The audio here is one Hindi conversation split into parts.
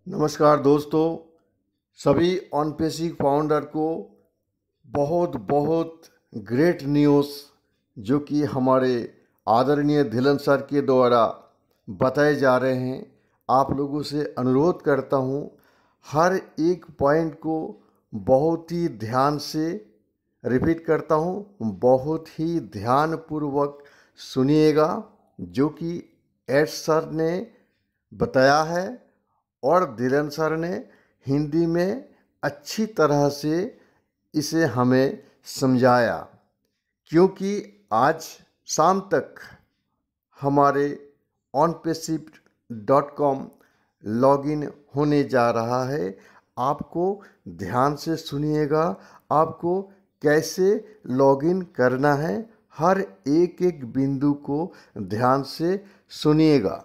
नमस्कार दोस्तों, सभी ऑनपेसिक फाउंडर को बहुत बहुत ग्रेट न्यूज़ जो कि हमारे आदरणीय धिलन सर के द्वारा बताए जा रहे हैं। आप लोगों से अनुरोध करता हूँ, हर एक पॉइंट को बहुत ही ध्यान से रिपीट करता हूँ, बहुत ही ध्यानपूर्वक सुनिएगा जो कि एड सर ने बताया है और धीरेन सर ने हिंदी में अच्छी तरह से इसे हमें समझाया। क्योंकि आज शाम तक हमारे onpassive.com लॉगिन होने जा रहा है। आपको ध्यान से सुनिएगा, आपको कैसे लॉगिन करना है, हर एक एक बिंदु को ध्यान से सुनिएगा।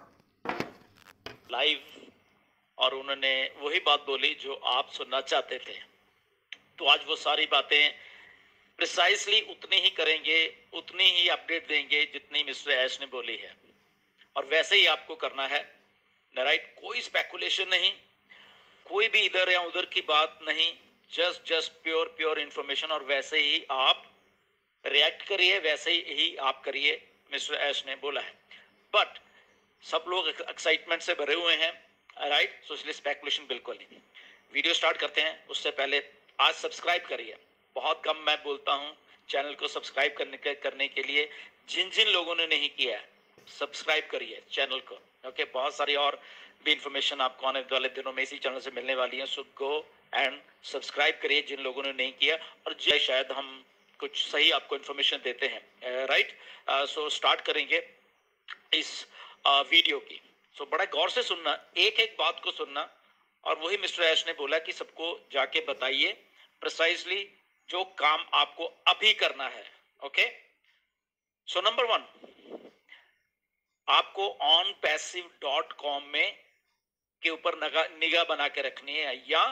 लाइव और उन्होंने वही बात बोली जो आप सुनना चाहते थे। तो आज वो सारी बातें प्रिसाइसली उतनी ही करेंगे, उतनी ही अपडेट देंगे जितनी मिस्टर ऐश ने बोली है, और वैसे ही आपको करना है। राइट, कोई स्पेकुलेशन नहीं, कोई भी इधर या उधर की बात नहीं, जस्ट प्योर प्योर इंफॉर्मेशन। और वैसे ही आप रिएक्ट करिए, वैसे ही आप करिए, मिस्टर ऐश ने बोला है। बट सब लोग एक्साइटमेंट से भरे हुए हैं, राइट, सो इसलिए स्पेकुलेशन बिल्कुल नहीं। वीडियो स्टार्ट करते हैं उससे पहले आज सब्सक्राइब करिए। बहुत कम मैं बोलता हूं चैनल को सब्सक्राइब करने के लिए। जिन जिन लोगों ने नहीं किया है, सब्सक्राइब करिए चैनल को। ओके, बहुत सारी और भी इंफॉर्मेशन आपको आने वाले दिनों में इसी चैनल से मिलने वाली है। सो गो एंड सब्सक्राइब करिए जिन लोगों ने नहीं किया, और शायद हम कुछ सही आपको इंफॉर्मेशन देते हैं। राइट, सो स्टार्ट करेंगे इस वीडियो की। सो बड़ा गौर से सुनना, एक एक बात को सुनना। और वही मिस्टर ऐश ने बोला कि सबको जाके बताइए प्रिसाइजली जो काम आपको अभी करना है। ओके, सो नंबर 1, आपको onpassive.com में के ऊपर निगाह बना के रखनी है, या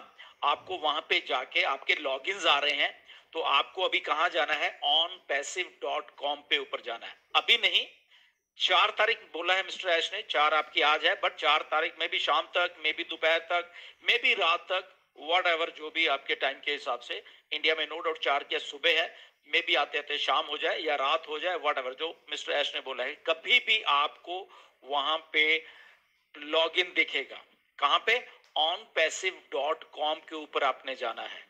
आपको वहां पे जाके आपके लॉगिन्स आ रहे हैं तो आपको अभी कहां जाना है, onpassive.com पे ऊपर जाना है। अभी नहीं, 4 तारीख बोला है मिस्टर ऐश ने, 4 आपकी आज है, बट 4 तारीख में भी शाम तक, मे भी दोपहर तक, मे भी रात तक, वट एवर, जो भी आपके टाइम के हिसाब से। इंडिया में नो डाउट 4 की सुबह है, मे भी आते आते शाम हो जाए या रात हो जाए, वट एवर, जो मिस्टर ऐश ने बोला है। कभी भी आपको वहां पे लॉग इन दिखेगा। कहां पे, onpassive.com के ऊपर आपने जाना है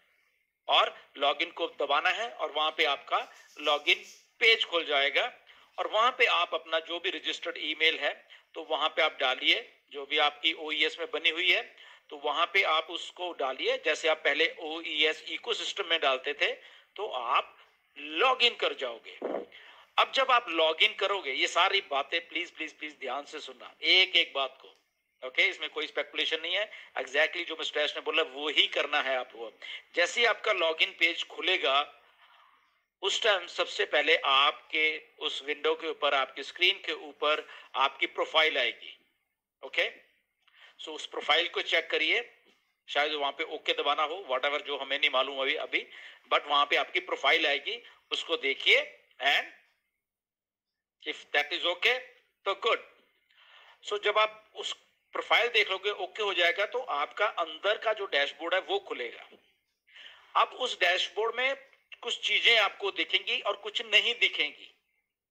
और लॉगिन को दबाना है, और वहां पे आपका लॉगिन पेज खुल जाएगा। और वहां पे आप अपना जो भी रजिस्टर्ड ईमेल है तो वहां पे आप डालिए, जो भी आपकी ओईएस में बनी हुई है तो वहां पे आप उसको डालिए, जैसे आप पहले ओईएस इकोसिस्टम में डालते थे, तो आप लॉगिन कर जाओगे। अब जब आप लॉगिन करोगे, ये सारी बातें प्लीज प्लीज प्लीज ध्यान से सुनना, एक एक बात को। ओके, इसमें कोई स्पेकुलेशन नहीं है, एग्जैक्टली जो मिस्टर ऐश ने बोला वो ही करना है आपको। जैसे ही आपका लॉगिन पेज खुलेगा, उस टाइम सबसे पहले आपके उस विंडो के ऊपर, आपकी स्क्रीन के ऊपर आपकी प्रोफाइल आएगी। ओके, सो उस प्रोफाइल को चेक करिए, शायद वहां पे ओके दबाना हो, वट एवर, जो हमें नहीं मालूम अभी, बट वहां पे आपकी प्रोफाइल आएगी, उसको देखिए, and if that is okay तो गुड। सो जब आप उस प्रोफाइल देख लोगे, ओके हो जाएगा, तो आपका अंदर का जो डैशबोर्ड है वो खुलेगा। अब उस डैशबोर्ड में कुछ चीजें आपको दिखेंगी और कुछ नहीं दिखेंगी।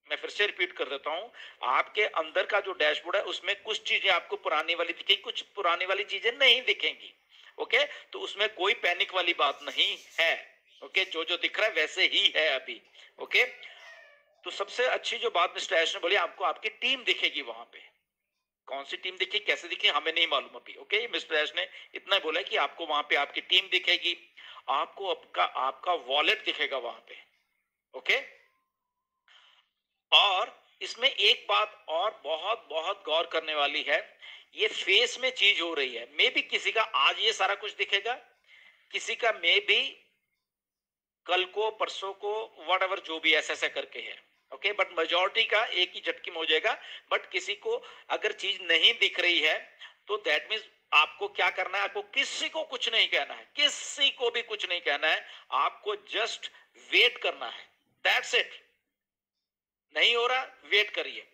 मैं फिर से रिपीट कर देता हूं, आपके अंदर का जो डैशबोर्ड है उसमें कुछ चीजें आपको पुरानी वाली दिखेंगी, कुछ पुरानी वाली चीजें नहीं दिखेंगी। ओके, तो उसमें कोई पैनिक वाली बात नहीं है। ओके, जो जो दिख रहा है वैसे ही है अभी। ओके, तो सबसे अच्छी जो बात मिस्टर ऐश ने बोली, आपको आपकी टीम दिखेगी वहां पे। कौन सी टीम दिखी, कैसे दिखी, हमें नहीं मालूम अभी। ओके, मिस्टर ऐश ने इतना बोला कि आपको वहां पे आपकी टीम दिखेगी, आपको आपका आपका वॉलेट दिखेगा वहां पे। ओके, और इसमें एक बात और बहुत बहुत गौर करने वाली है, ये फेस में चीज हो रही है। मे भी किसी का आज ये सारा कुछ दिखेगा, किसी का मे भी कल को, परसों को, वट एवर, जो भी ऐसा ऐसा करके है। ओके, बट मेजोरिटी का एक ही झटके में हो जाएगा। बट किसी को अगर चीज नहीं दिख रही है तो दैट मीन्स आपको क्या करना है, आपको किसी को कुछ नहीं कहना है, किसी को भी कुछ नहीं कहना है, आपको जस्ट वेट करना है, दैट्स इट। नहीं हो रहा, वेट करिए।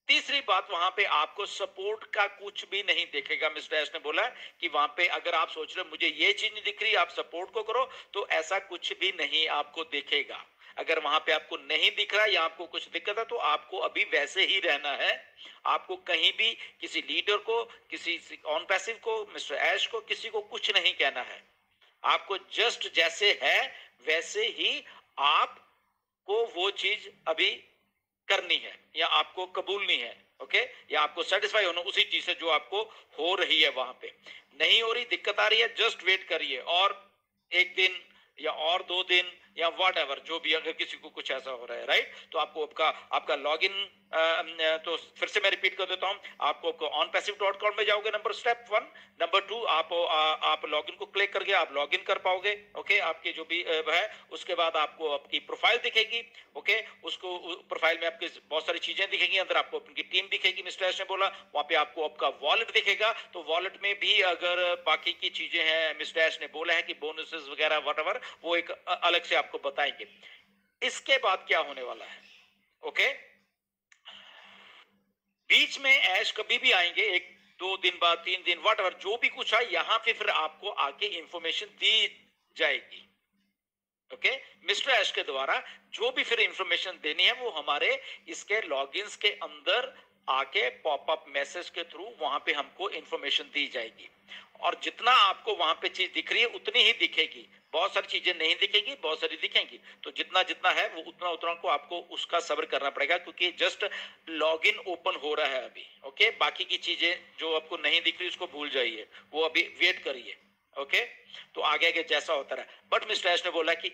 तीसरी बात, वहां पे आपको सपोर्ट का कुछ भी नहीं दिखेगा। मिस्टर एस ने बोला कि वहां पे अगर आप सोच रहे हो मुझे ये चीज नहीं दिख रही, आप सपोर्ट को करो, तो ऐसा कुछ भी नहीं आपको दिखेगा। अगर वहां पे आपको नहीं दिख रहा या आपको कुछ दिक्कत है तो आपको अभी वैसे ही रहना है। आपको कहीं भी किसी लीडर को, किसी ऑन पैसिव को, मिस्टर ऐश को, किसी को कुछ नहीं कहना है। आपको जस्ट जैसे है वैसे ही आपको वो चीज अभी करनी है या आपको कबूलनी है। ओके, या आपको सेटिस्फाई होना उसी चीज से जो आपको हो रही है। वहां पे नहीं हो रही, दिक्कत आ रही है, जस्ट वेट करिए और एक दिन या और 2 दिन या वॉट एवर जो भी, अगर किसी को कुछ ऐसा हो रहा है, राइट, तो आपको आपका लॉग इन, तो फिर से मैं रिपीट कर देता हूं, आपको onpassive.com में जाओगे, नंबर स्टेप 1। नंबर 2, आप लॉग इन को क्लिक करके आप लॉग इन कर पाओगे। ओके, आपके जो भी है, उसके बाद आपको आपकी प्रोफाइल दिखेगी। ओके, उसको प्रोफाइल में आपकी बहुत सारी चीजें दिखेंगी, अंदर आपको अपनी टीम दिखेगी। मिस्टर एश ने बोला वहां पे आपको आपका वॉलेट दिखेगा, तो वॉलेट में भी अगर बाकी की चीजें हैं, मिस्टर एश ने बोला है कि बोनसेस वगैरह वट, वो एक अलग से आपको बताएंगे। इसके बाद क्या होने वाला है? ओके, बीच में ऐश कभी भी आएंगे, 1-2 दिन बाद, 3 दिन, वट एवर, जो भी कुछ है यहां पे फिर आपको आके इंफॉर्मेशन दी जाएगी। ओके, मिस्टर ऐश के द्वारा जो भी फिर इंफॉर्मेशन देनी है वो हमारे इसके लॉगिन्स के अंदर आके पॉपअप मैसेज के थ्रू वहां पे हमको इंफॉर्मेशन दी जाएगी। और जितना आपको वहां पे चीज दिख रही है उतनी ही दिखेगी, बहुत सारी चीजें नहीं दिखेगी, बहुत सारी दिखेंगी। तो जितना जितना है वो उतना उतना को आपको उसका सब्र करना पड़ेगा, क्योंकि जस्ट लॉगिन ओपन हो रहा है अभी। ओके, बाकी की चीजें जो आपको नहीं दिख रही उसको भूल जाइए, वो अभी वेट करिए। ओके, तो आगे आगे जैसा होता रहा। बट मिस्टर एश ने बोला कि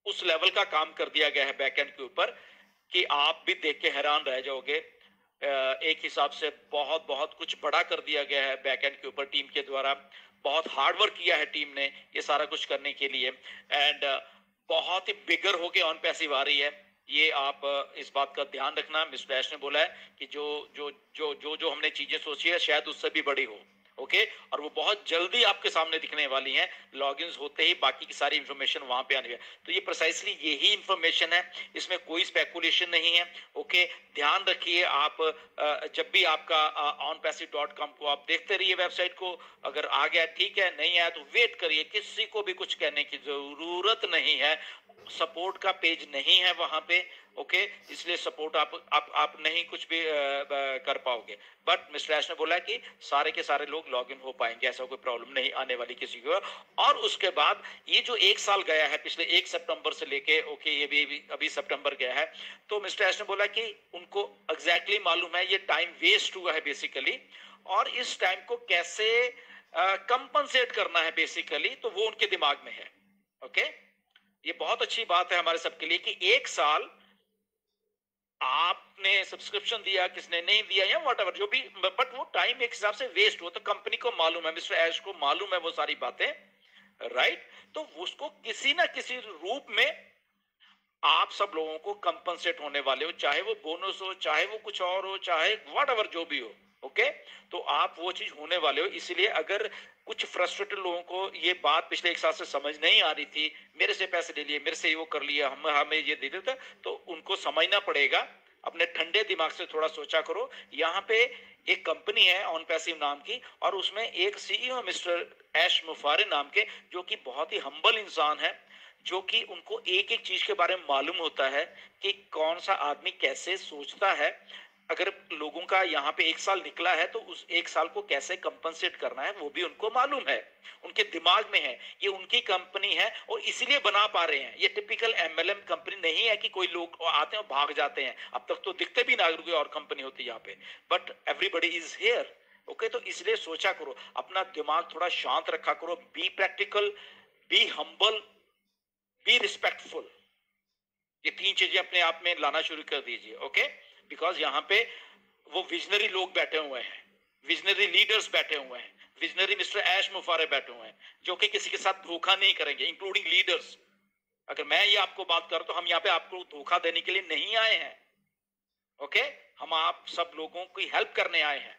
उस लेवल का काम कर दिया गया है बैकएंड के ऊपर कि आप भी देख के हैरान रह जाओगे। एक हिसाब से बहुत बहुत कुछ बड़ा कर दिया गया है बैकएंड के ऊपर टीम के द्वारा। बहुत हार्ड वर्क किया है टीम ने ये सारा कुछ करने के लिए, एंड बहुत ही बिगर होके ऑन पैसिव आ रही है। ये आप इस बात का ध्यान रखना। मिस्टर ऐश ने बोला है कि जो जो जो जो जो हमने चीजें सोची है शायद उससे भी बड़ी हो। ओके, और वो बहुत जल्दी आपके सामने दिखने वाली हैं। लॉगिन्स होते ही बाकी की सारी इंफॉर्मेशन वहां पे आने वाली है। तो ये प्रिसाइसली यही इंफॉर्मेशन है, इसमें कोई स्पेकुलेशन नहीं है। ओके, ध्यान रखिए आप जब भी आपका onpassive.com को आप देखते रहिए वेबसाइट को। अगर आ गया ठीक है, नहीं आया तो वेट करिए, किसी को भी कुछ कहने की जरूरत नहीं है। सपोर्ट का पेज नहीं है वहां पे। ओके, इसलिए सपोर्ट आप नहीं कुछ भी कर पाओगे। बट मिस्टर ऐश ने बोला कि सारे के सारे लोग लॉग इन हो पाएंगे, ऐसा कोई प्रॉब्लम नहीं आने वाली किसी को। और उसके बाद ये जो 1 साल गया है, पिछले 1 सितंबर से लेके, ओके, ये भी अभी सितंबर गया है, तो मिस्टर ऐश ने बोला कि उनको एग्जैक्टली मालूम है ये टाइम वेस्ट हुआ है बेसिकली, और इस टाइम को कैसे कंपनसेट करना है बेसिकली, तो वो उनके दिमाग में है। ओके, ये बहुत अच्छी बात है हमारे सबके लिए कि 1 साल आपने सब्सक्रिप्शन दिया, किसने नहीं दिया या व्हाटएवर जो भी, बट वो टाइम एक हिसाब से वेस्ट हुआ। तो कंपनी को मालूम है, मिस्टर ऐश को मालूम है वो सारी बातें, राइट। तो उसको किसी ना किसी रूप में आप सब लोगों को कंपनसेट होने वाले हो, चाहे वो बोनस हो, चाहे वो कुछ और हो, चाहे व्हाटएवर जो भी हो। ओके, तो आप वो चीज होने वाले हो। इसलिए अगर कुछ फ्रस्ट्रेटेड लोगों को ये बात पिछले 1 साल से समझ नहीं आ रही थी, मेरे से पैसे ले लिए, मेरे से वो कर लिया, हमें ये दे देता, तो उनको समझना पड़ेगा। अपने ठंडे दिमाग से थोड़ा सोचा करो। यहाँ पे एक कंपनी है ऑन पैसिव नाम की, और उसमें एक सीईओ मिस्टर ऐश मुफारे नाम के, जो कि बहुत ही हम्बल इंसान है, जो कि उनको एक एक चीज के बारे में मालूम होता है कि कौन सा आदमी कैसे सोचता है। अगर लोगों का यहाँ पे 1 साल निकला है तो उस 1 साल को कैसे कंपनसेट करना है वो भी उनको मालूम है, उनके दिमाग में है। ये उनकी कंपनी है और इसलिए बना पा रहे हैं। ये टिपिकल एमएलएम कंपनी नहीं है कि कोई लोग आते हैं और भाग जाते हैं। अब तक तो दिखते भी ना कोई और कंपनी होती यहाँ पे, but everybody is here. Okay, तो इसलिए सोचा करो, अपना दिमाग थोड़ा शांत रखा करो, be practical, be humble, be respectful. ये 3 चीजें अपने आप में लाना शुरू कर दीजिए। ओके, बिकॉज यहाँ पे वो विजनरी लोग बैठे हुए हैं, विजनरी लीडर्स बैठे हुए हैं, विजनरी मिस्टर ऐश मुफारे बैठे हुए हैं, जो कि किसी के साथ धोखा नहीं करेंगे, इंक्लूडिंग लीडर्स। अगर मैं ये आपको बात करूं तो हम यहाँ पे आपको धोखा देने के लिए नहीं आए हैं। ओके, हम आप सब लोगों की हेल्प करने आए हैं,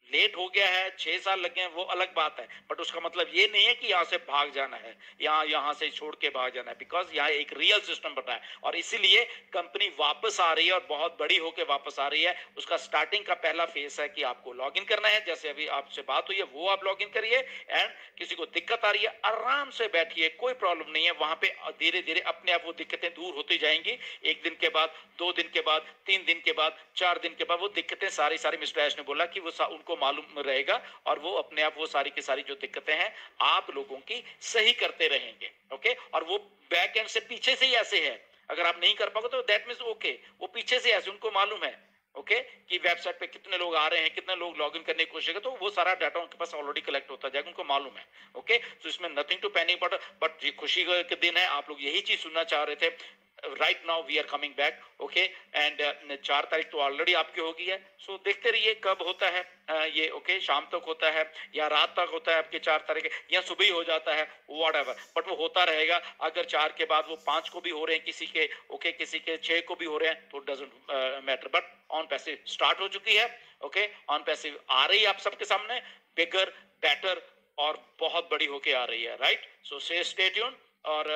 लेट हो गया है, 6 साल लग गए हैं, वो अलग बात है, बट उसका मतलब ये नहीं है कि यहाँ से भाग जाना है, यहाँ से छोड़ के भाग जाना है, बिकॉज यहाँ एक रियल सिस्टम बना है और इसीलिए कंपनी वापस आ रही है और बहुत बड़ी होके वापस आ रही है। उसका स्टार्टिंग का पहला फेस है कि आपको लॉग इन करना है, जैसे अभी आपसे बात हुई है वो आप लॉग इन करिए, एंड किसी को दिक्कत आ रही है आराम से बैठिए, कोई प्रॉब्लम नहीं है, वहां पे धीरे धीरे अपने आप वो दिक्कतें दूर होती जाएंगी। 1 दिन के बाद, 2 दिन के बाद, 3 दिन के बाद, 4 दिन के बाद वो दिक्कतें सारी सारी, मिस्टर ऐश ने बोला कि वो उनको मालूम रहेगा और वो अपने आप वो सारी की सारी जो दिक्कतें हैं आप लोगों की सही करते रहेंगे। ओके, और वो बैक एंड से पीछे से ही ऐसे है, अगर आप नहीं कर पाओगे तो दैट मीन्स ओके, वो पीछे से ऐसे उनको मालूम है ओके कि वेबसाइट पे कितने लोग आ रहे हैं, कितने लोग लॉगिन करने की कोशिश करें, तो वो सारा डाटा उनके पास ऑलरेडी कलेक्ट होता जाएगा, उनको मालूम है। ओके, तो इसमें नथिंग टू पैनिक, बट ये खुशी के दिन है, आप लोग यही चीज सुनना चाह रहे थे। Right now we are coming back, okay, and 4 तारीख तो ऑलरेडी आपकी होगी है, सो देखते रहिए कब होता है ये। ओके, शाम तक होता है या रात तक होता है आपके 4 तारीख, या सुबह ही हो जाता है, वॉट एवर, बट वो होता रहेगा। अगर 4 के बाद वो 5 को भी हो रहे हैं किसी के, ओके, किसी के 6 को भी हो रहे हैं, तो doesn't matter, but on passive start हो चुकी है। ओके, ऑन पैसिव आ रही है आप सबके सामने, बिगर, बेटर और बहुत बड़ी होके आ रही है, राइट। सो स्टे ट्यून, और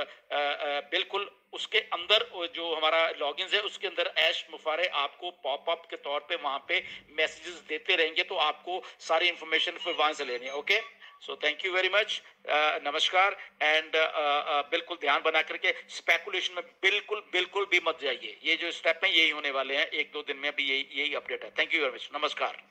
बिल्कुल उसके अंदर जो हमारा लॉगिन है उसके अंदर ऐश मुफारे आपको पॉपअप के तौर पे वहां पे मैसेजेस देते रहेंगे, तो आपको सारी इंफॉर्मेशन फिर वहां से लेनी है। Okay, so thank you very much, नमस्कार, एंड बिल्कुल ध्यान बना करके स्पेकुलेशन में बिल्कुल बिल्कुल भी मत जाइए, ये जो स्टेप है यही होने वाले हैं 1-2 दिन में, भी यही अपडेट है। थैंक यू वेरी मच, नमस्कार।